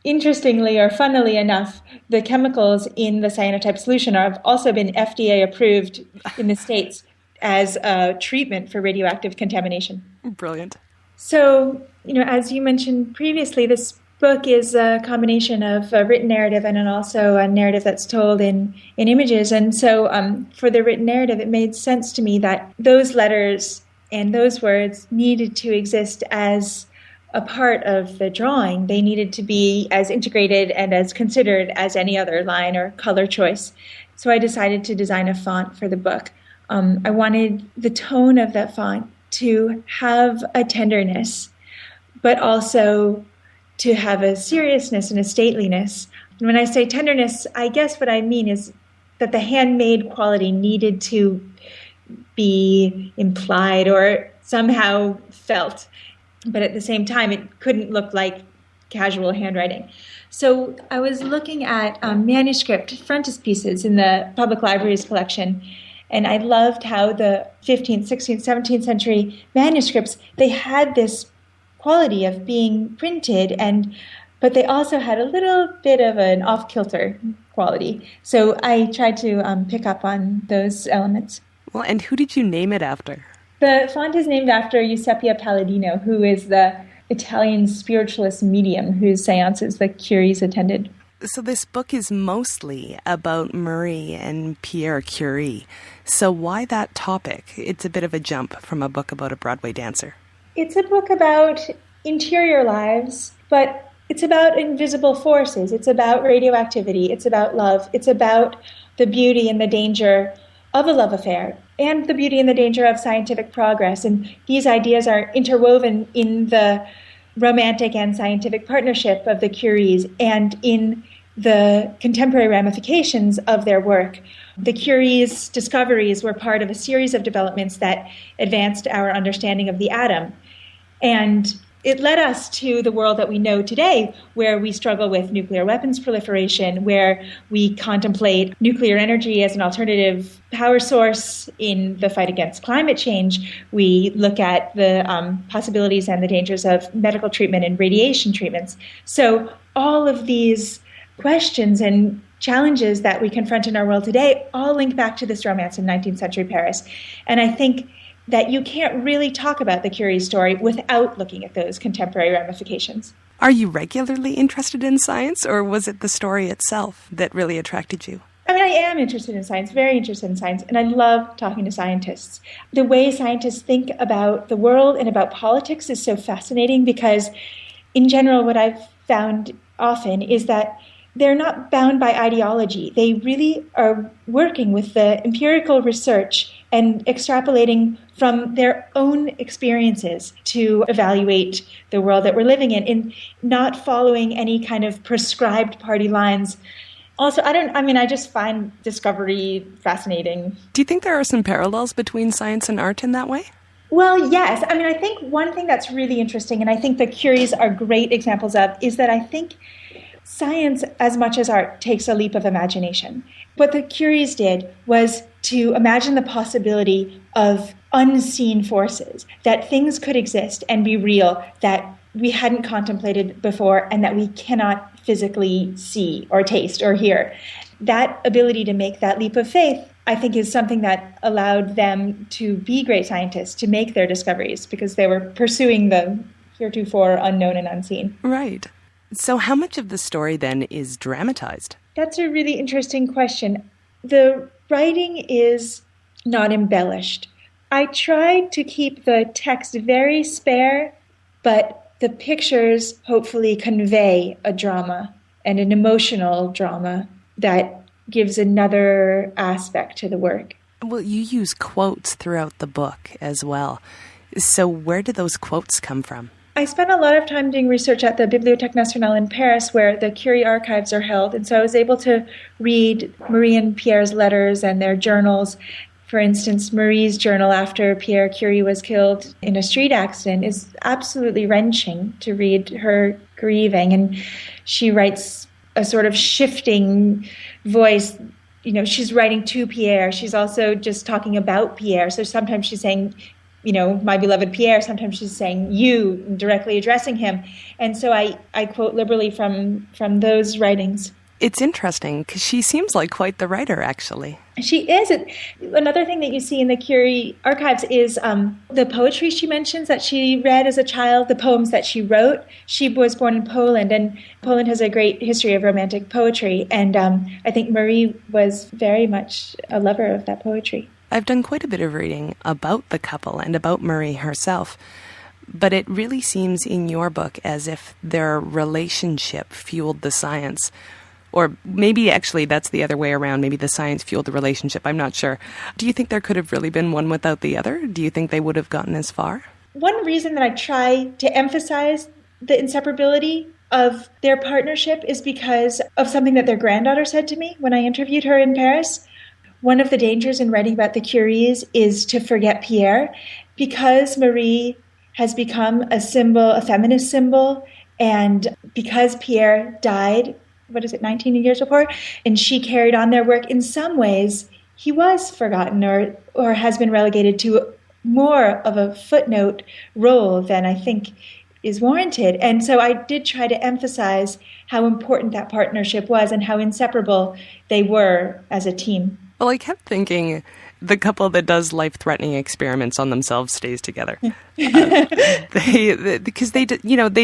Interestingly, or funnily enough, the chemicals in the cyanotype solution have also been FDA approved in the States as a treatment for radioactive contamination. Brilliant. So, as you mentioned previously, this book is a combination of a written narrative and also a narrative that's told in images. And so for the written narrative, it made sense to me that those letters and those words needed to exist as a part of the drawing. They needed to be as integrated and as considered as any other line or color choice. So I decided to design a font for the book. I wanted the tone of that font to have a tenderness, but also to have a seriousness and a stateliness. And when I say tenderness, I guess what I mean is that the handmade quality needed to be implied or somehow felt, but at the same time, it couldn't look like casual handwriting. So I was looking at manuscript frontispieces in the public library's collection, and I loved how the 15th, 16th, 17th century manuscripts, they had this quality of being printed, but they also had a little bit of an off-kilter quality. So I tried to pick up on those elements. Well, and who did you name it after? The font is named after Giuseppe Palladino, who is the Italian spiritualist medium whose seances the Curies attended. So this book is mostly about Marie and Pierre Curie. So why that topic? It's a bit of a jump from a book about a Broadway dancer. It's a book about interior lives, but it's about invisible forces. It's about radioactivity. It's about love. It's about the beauty and the danger of a love affair and the beauty and the danger of scientific progress. And these ideas are interwoven in the romantic and scientific partnership of the Curies and in the contemporary ramifications of their work. The Curies' discoveries were part of a series of developments that advanced our understanding of the atom. And it led us to the world that we know today, where we struggle with nuclear weapons proliferation, where we contemplate nuclear energy as an alternative power source in the fight against climate change. We look at the possibilities and the dangers of medical treatment and radiation treatments. So all of these questions and challenges that we confront in our world today all link back to this romance in 19th century Paris. And I think that you can't really talk about the Curie story without looking at those contemporary ramifications. Are you regularly interested in science, or was it the story itself that really attracted you? I mean, I am interested in science, very interested in science, and I love talking to scientists. The way scientists think about the world and about politics is so fascinating because, in general, what I've found often is that they're not bound by ideology. They really are working with the empirical research and extrapolating from their own experiences to evaluate the world that we're living in, and not following any kind of prescribed party lines. Also, I just find discovery fascinating. Do you think there are some parallels between science and art in that way? Well, yes. I mean, I think one thing that's really interesting, and I think the Curies are great examples of, is that I think science, as much as art, takes a leap of imagination. What the Curies did was to imagine the possibility of unseen forces, that things could exist and be real that we hadn't contemplated before and that we cannot physically see or taste or hear. That ability to make that leap of faith, I think, is something that allowed them to be great scientists, to make their discoveries, because they were pursuing the heretofore unknown and unseen. Right. So how much of the story, then, is dramatized? That's a really interesting question. The writing is not embellished. I tried to keep the text very spare, but the pictures hopefully convey a drama and an emotional drama that gives another aspect to the work. Well, you use quotes throughout the book as well. So where do those quotes come from? I spent a lot of time doing research at the Bibliothèque Nationale in Paris, where the Curie archives are held, and so I was able to read Marie and Pierre's letters and their journals. For instance, Marie's journal after Pierre Curie was killed in a street accident is absolutely wrenching to read her grieving, and she writes a sort of shifting voice. You know, she's writing to Pierre. She's also just talking about Pierre. So sometimes she's saying, you know, my beloved Pierre. Sometimes she's saying you, directly addressing him. And so I quote liberally from those writings. It's interesting because she seems like quite the writer, actually. She is. Another thing that you see in the Curie archives is the poetry she mentions that she read as a child, the poems that she wrote. She was born in Poland, and Poland has a great history of romantic poetry. And I think Marie was very much a lover of that poetry. I've done quite a bit of reading about the couple and about Marie herself, but it really seems in your book as if their relationship fueled the science. Or maybe actually that's the other way around. Maybe the science fueled the relationship. I'm not sure. Do you think there could have really been one without the other? Do you think they would have gotten as far? One reason that I try to emphasize the inseparability of their partnership is because of something that their granddaughter said to me when I interviewed her in Paris. One of the dangers in writing about the Curies is to forget Pierre, because Marie has become a symbol, a feminist symbol, and because Pierre died 19 years before, and she carried on their work. In some ways, he was forgotten or has been relegated to more of a footnote role than I think is warranted. And so I did try to emphasize how important that partnership was and how inseparable they were as a team. Well, I kept thinking, the couple that does life-threatening experiments on themselves stays together. Because they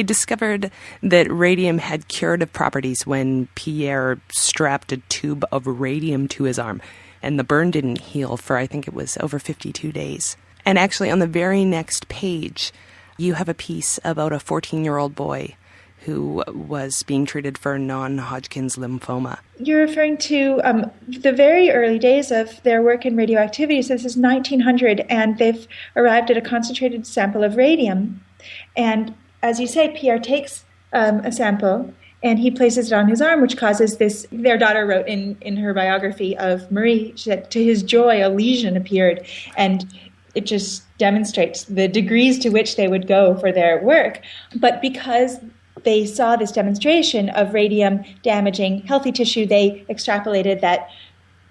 discovered that radium had curative properties when Pierre strapped a tube of radium to his arm, and the burn didn't heal for, I think it was over 52 days. And actually, on the very next page, you have a piece about a 14-year-old boy who was being treated for non-Hodgkin's lymphoma. You're referring to the very early days of their work in radioactivity. So this is 1900, and they've arrived at a concentrated sample of radium. And as you say, Pierre takes a sample, and he places it on his arm, which causes this. Their daughter wrote in her biography of Marie, she said, to his joy, a lesion appeared. And it just demonstrates the degrees to which they would go for their work. But because they saw this demonstration of radium damaging healthy tissue, they extrapolated that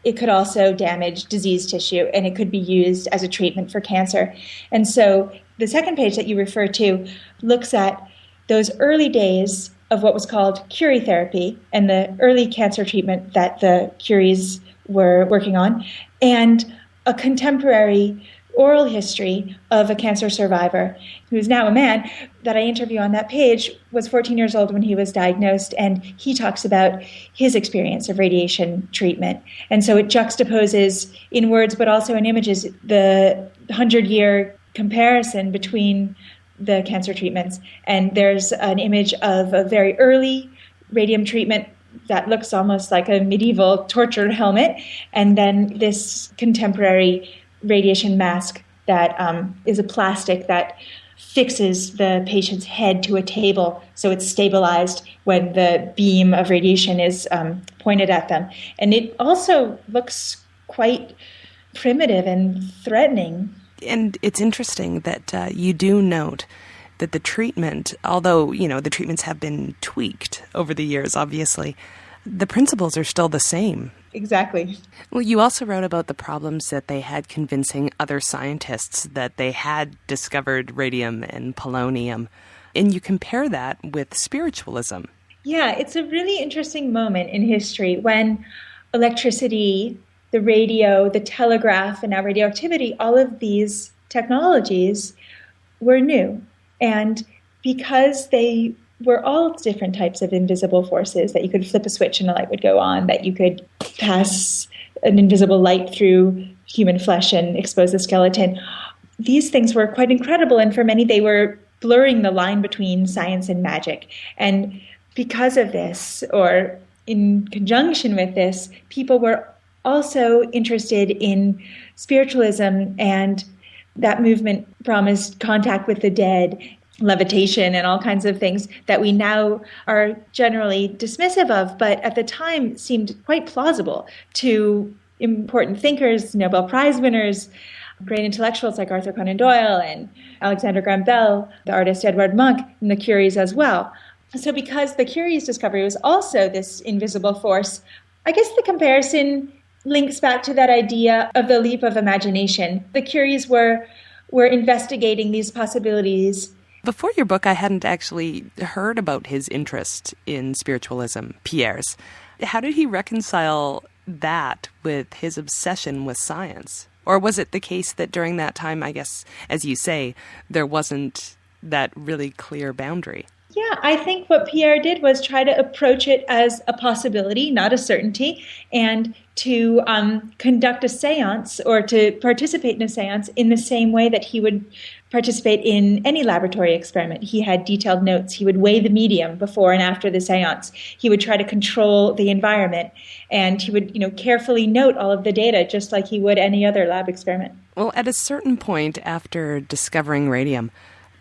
it could also damage diseased tissue, and it could be used as a treatment for cancer. And so the second page that you refer to looks at those early days of what was called Curie therapy and the early cancer treatment that the Curies were working on, and a contemporary oral history of a cancer survivor who's now a man that I interview on that page, was 14 years old when he was diagnosed, and he talks about his experience of radiation treatment. And so it juxtaposes in words but also in images the 100-year comparison between the cancer treatments. And there's an image of a very early radium treatment that looks almost like a medieval torture helmet, and then this contemporary radiation mask that is a plastic that fixes the patient's head to a table so it's stabilized when the beam of radiation is pointed at them. And it also looks quite primitive and threatening. And it's interesting that you do note that the treatment, although, the treatments have been tweaked over the years, obviously, the principles are still the same. Exactly. Well, you also wrote about the problems that they had convincing other scientists that they had discovered radium and polonium, and you compare that with spiritualism. Yeah, it's a really interesting moment in history when electricity, the radio, the telegraph, and now radioactivity, all of these technologies were new. And because they were all different types of invisible forces, that you could flip a switch and a light would go on, that you could pass an invisible light through human flesh and expose the skeleton. These things were quite incredible, and for many they were blurring the line between science and magic. And because of this, or in conjunction with this, people were also interested in spiritualism, and that movement promised contact with the dead, levitation, and all kinds of things that we now are generally dismissive of, but at the time seemed quite plausible to important thinkers, Nobel Prize winners, great intellectuals like Arthur Conan Doyle and Alexander Graham Bell, the artist Edward Munch, and the Curies as well. So because the Curies' discovery was also this invisible force, I guess the comparison links back to that idea of the leap of imagination. The Curies were investigating these possibilities. Before your book, I hadn't actually heard about his interest in spiritualism, Pierre's. How did he reconcile that with his obsession with science? Or was it the case that during that time, I guess, as you say, there wasn't that really clear boundary? Yeah, I think what Pierre did was try to approach it as a possibility, not a certainty, and to conduct a seance or to participate in a seance in the same way that he would participate in any laboratory experiment. He had detailed notes. He would weigh the medium before and after the seance. He would try to control the environment, and he would, carefully note all of the data just like he would any other lab experiment. Well, at a certain point after discovering radium,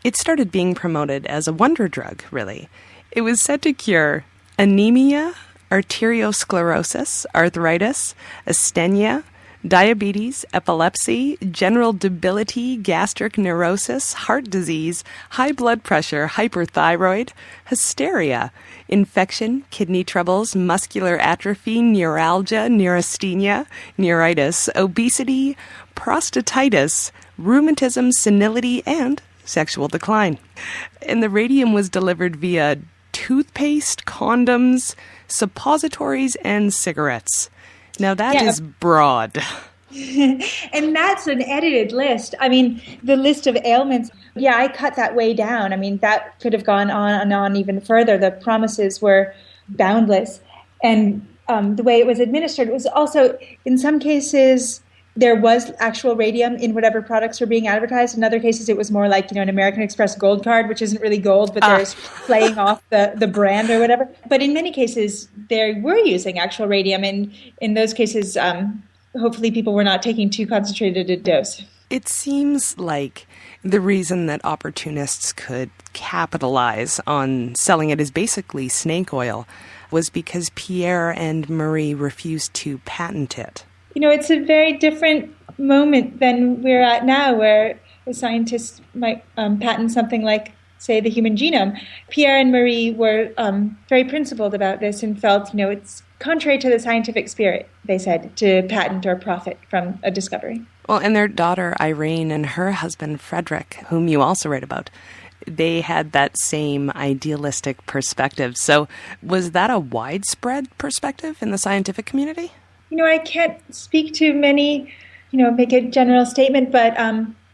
it started being promoted as a wonder drug, really. It was said to cure anemia, arteriosclerosis, arthritis, asthenia, diabetes, epilepsy, general debility, gastric neurosis, heart disease, high blood pressure, hyperthyroid, hysteria, infection, kidney troubles, muscular atrophy, neuralgia, neurasthenia, neuritis, obesity, prostatitis, rheumatism, senility, and sexual decline. And the radium was delivered via toothpaste, condoms, suppositories, and cigarettes. Now that is broad. And that's an edited list. I mean, the list of ailments, yeah, I cut that way down. I mean, that could have gone on and on even further. The promises were boundless. And the way it was administered was also, in some cases, there was actual radium in whatever products were being advertised. In other cases, it was more like, an American Express gold card, which isn't really gold, but they're playing off the brand or whatever. But in many cases, they were using actual radium. And in those cases, hopefully people were not taking too concentrated a dose. It seems like the reason that opportunists could capitalize on selling it as basically snake oil was because Pierre and Marie refused to patent it. It's a very different moment than we're at now, where a scientist might patent something like, say, the human genome. Pierre and Marie were very principled about this and felt, it's contrary to the scientific spirit, they said, to patent or profit from a discovery. Well, and their daughter, Irene, and her husband, Frederick, whom you also write about, they had that same idealistic perspective. So was that a widespread perspective in the scientific community? I can't speak to many, make a general statement, but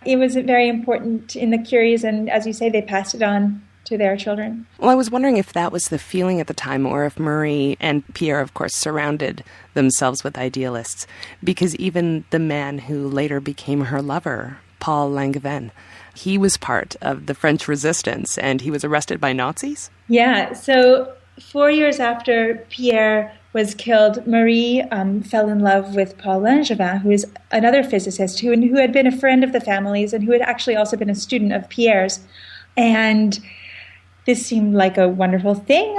it was very important in the Curies, and as you say, they passed it on to their children. Well, I was wondering if that was the feeling at the time, or if Marie and Pierre, of course, surrounded themselves with idealists, because even the man who later became her lover, Paul Langevin, he was part of the French resistance, and he was arrested by Nazis? Yeah, so 4 years after Pierre was killed, Marie fell in love with Paul Langevin, who is another physicist who had been a friend of the family's and who had actually also been a student of Pierre's. And this seemed like a wonderful thing,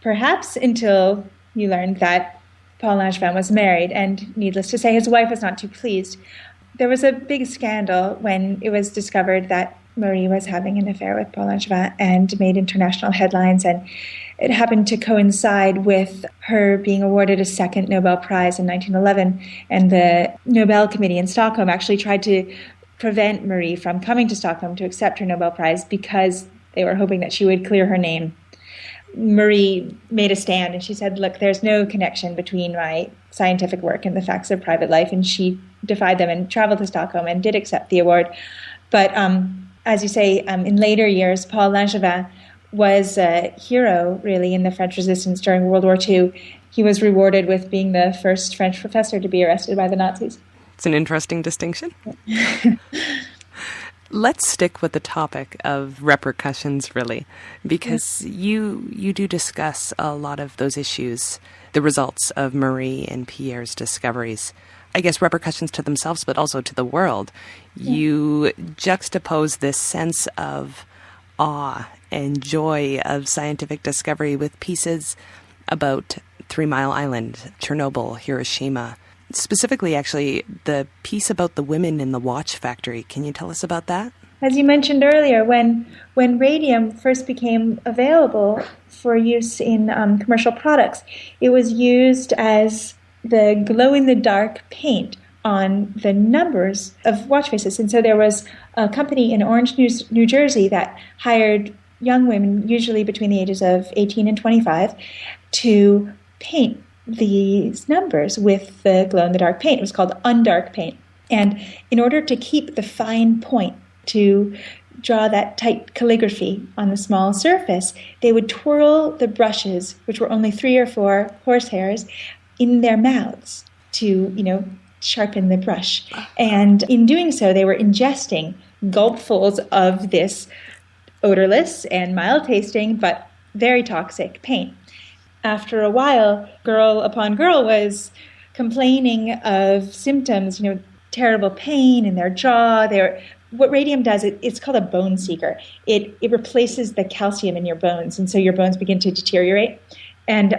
perhaps, until you learned that Paul Langevin was married, and needless to say, his wife was not too pleased. There was a big scandal when it was discovered that Marie was having an affair with Paul Langevin, and made international headlines, and it happened to coincide with her being awarded a second Nobel Prize in 1911, and the Nobel Committee in Stockholm actually tried to prevent Marie from coming to Stockholm to accept her Nobel Prize because they were hoping that she would clear her name. Marie made a stand, and she said, look, there's no connection between my scientific work and the facts of private life, and she defied them and traveled to Stockholm and did accept the award. But as you say, in later years, Paul Langevin was a hero, really, in the French resistance during World War II. He was rewarded with being the first French professor to be arrested by the Nazis. It's an interesting distinction. Let's stick with the topic of repercussions, really, because you do discuss a lot of those issues, the results of Marie and Pierre's discoveries. I guess repercussions to themselves, but also to the world. You juxtapose this sense of awe and joy of scientific discovery with pieces about 3 Mile Island, Chernobyl, Hiroshima. Specifically, actually, the piece about the women in the watch factory. Can you tell us about that? As you mentioned earlier, when radium first became available for use in commercial products, it was used as the glow-in-the-dark paint on the numbers of watch faces. And so there was a company in Orange, New Jersey that hired young women, usually between the ages of 18 and 25, to paint these numbers with the glow-in-the-dark paint. It was called undark paint. And in order to keep the fine point, to draw that tight calligraphy on the small surface, they would twirl the brushes, which were only 3 or 4 horsehairs, in their mouths to, sharpen the brush. And in doing so, they were ingesting gulpfuls of this odorless and mild-tasting, but very toxic paint. After a while, girl upon girl was complaining of symptoms, terrible pain in their jaw. What radium does, it's called a bone seeker. It replaces the calcium in your bones, and so your bones begin to deteriorate. And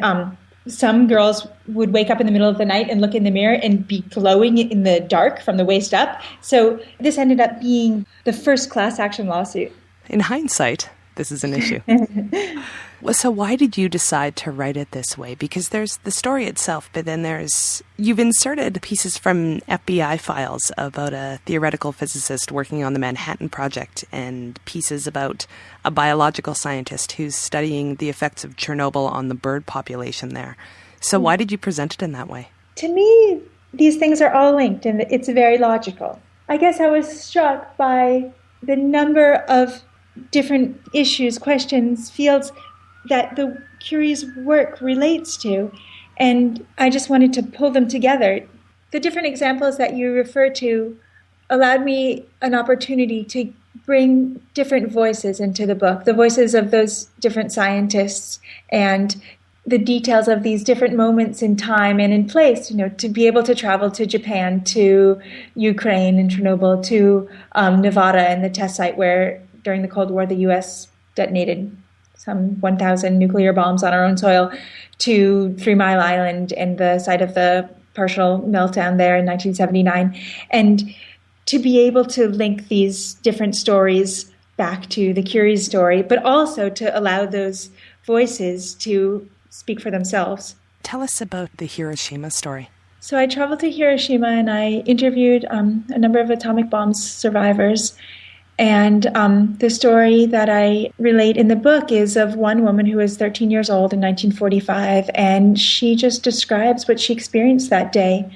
some girls would wake up in the middle of the night and look in the mirror and be glowing in the dark from the waist up. So this ended up being the first class action lawsuit. In hindsight, this is an issue. So why did you decide to write it this way? Because there's the story itself, but then you've inserted pieces from FBI files about a theoretical physicist working on the Manhattan Project, and pieces about a biological scientist who's studying the effects of Chernobyl on the bird population there. So why did you present it in that way? To me, these things are all linked, and it's very logical. I guess I was struck by the number of different issues, questions, fields that the Curie's work relates to, and I just wanted to pull them together. The different examples that you refer to allowed me an opportunity to bring different voices into the book, the voices of those different scientists and the details of these different moments in time and in place, to be able to travel to Japan, to Ukraine and Chernobyl, to Nevada and the test site where during the Cold War the U.S. detonated some 1,000 nuclear bombs on our own soil, to 3 Mile Island and the site of the partial meltdown there in 1979. And to be able to link these different stories back to the Curie's story, but also to allow those voices to speak for themselves. Tell us about the Hiroshima story. So I traveled to Hiroshima and I interviewed a number of atomic bomb survivors. And the story that I relate in the book is of one woman who was 13 years old in 1945, and she just describes what she experienced that day,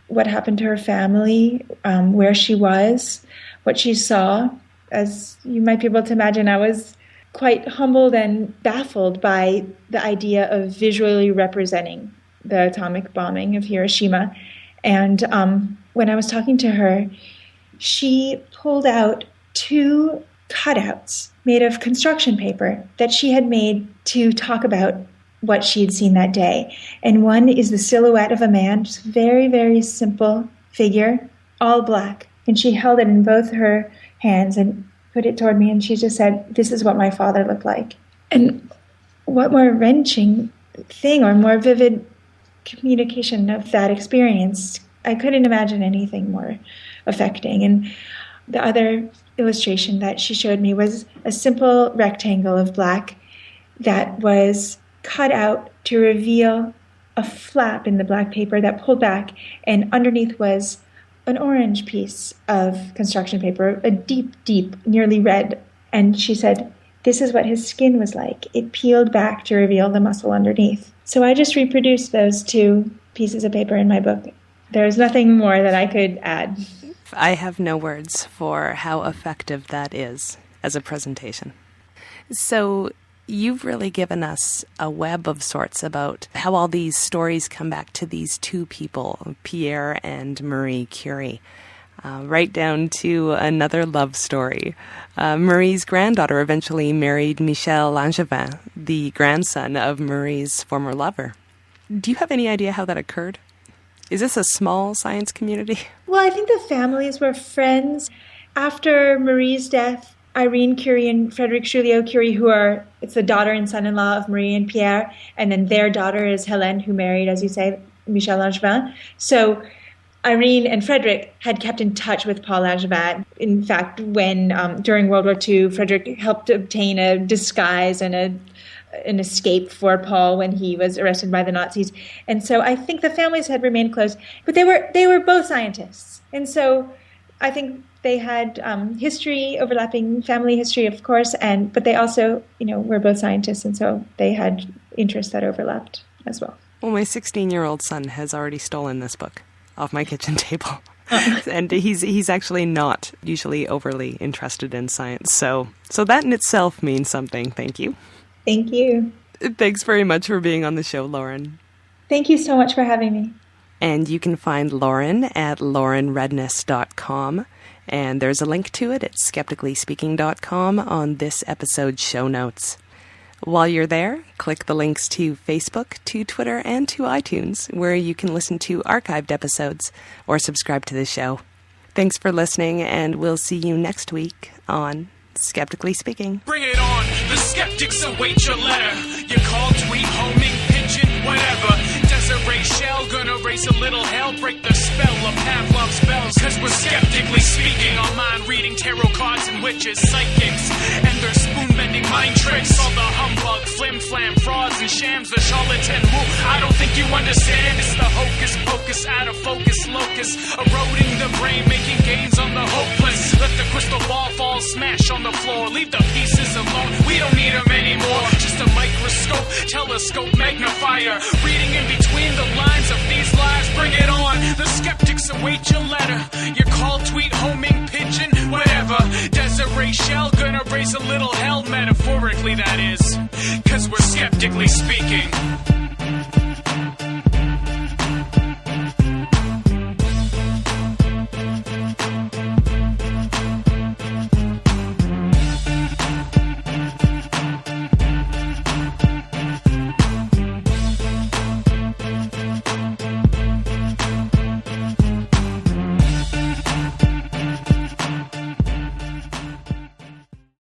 what happened to her family, where she was, what she saw. As you might be able to imagine, I was quite humbled and baffled by the idea of visually representing the atomic bombing of Hiroshima. And when I was talking to her, she pulled out 2 cutouts made of construction paper that she had made to talk about what she had seen that day. And one is the silhouette of a man, just very, very simple figure, all black. And she held it in both her hands and put it toward me, and she just said, "This is what my father looked like." And what more wrenching thing or more vivid communication of that experience? I couldn't imagine anything more affecting. And the other illustration that she showed me was a simple rectangle of black that was cut out to reveal a flap in the black paper that pulled back, and underneath was an orange piece of construction paper, a deep, deep, nearly red. And she said, "This is what his skin was like. It peeled back to reveal the muscle underneath." So I just reproduced those 2 pieces of paper in my book. There's nothing more that I could add. I have no words for how effective that is as a presentation. So you've really given us a web of sorts about how all these stories come back to these 2 people, Pierre and Marie Curie, right down to another love story. Marie's granddaughter eventually married Michel Langevin, the grandson of Marie's former lover. Do you have any idea how that occurred? Is this a small science community? Well, I think the families were friends. After Marie's death, Irene Curie and Frederic Curie, it's the daughter and son-in-law of Marie and Pierre, and then their daughter is Hélène, who married, as you say, Michel Langevin. So Irene and Frederic had kept in touch with Paul Langevin. In fact, when during World War II, Frederic helped obtain a disguise and an escape for Paul when he was arrested by the Nazis. And so I think the families had remained close, but they were both scientists. And so I think they had overlapping family history, of course, but they also, were both scientists, and so they had interests that overlapped as well. Well, my 16-year-old son has already stolen this book off my kitchen table. And he's actually not usually overly interested in science. So that in itself means something. Thank you. Thank you. Thanks very much for being on the show, Lauren. Thank you so much for having me. And you can find Lauren at laurenredniss.com. And there's a link to it at skepticallyspeaking.com on this episode's show notes. While you're there, click the links to Facebook, to Twitter, and to iTunes, where you can listen to archived episodes or subscribe to the show. Thanks for listening, and we'll see you next week on Skeptically Speaking. Bring it on, the skeptics await your letter. Your call, tweet, homing, pigeon, whatever. Desiree Shell, gonna raise a little hell, break the spell of Pavlov's spells. Cause we're skeptically speaking, our mind reading tarot cards and witches, psychics, and their spoon-bending mind tricks. All the humbug, flim-flam, frauds and shams, the charlatan woo. I don't think you understand, it's the hocus pocus, out of focus locus, eroding the brain, making gains on the hopeless. Let the crystal ball fall, smash on the floor, leave the pieces alone, we don't need them anymore. Just a micro microscope, telescope, magnifier, reading in between the lines of these lies. Bring it on. The skeptics await your letter, your call, tweet, homing, pigeon, whatever. Desiree Shell gonna raise a little hell, metaphorically that is, 'cause we're skeptically speaking.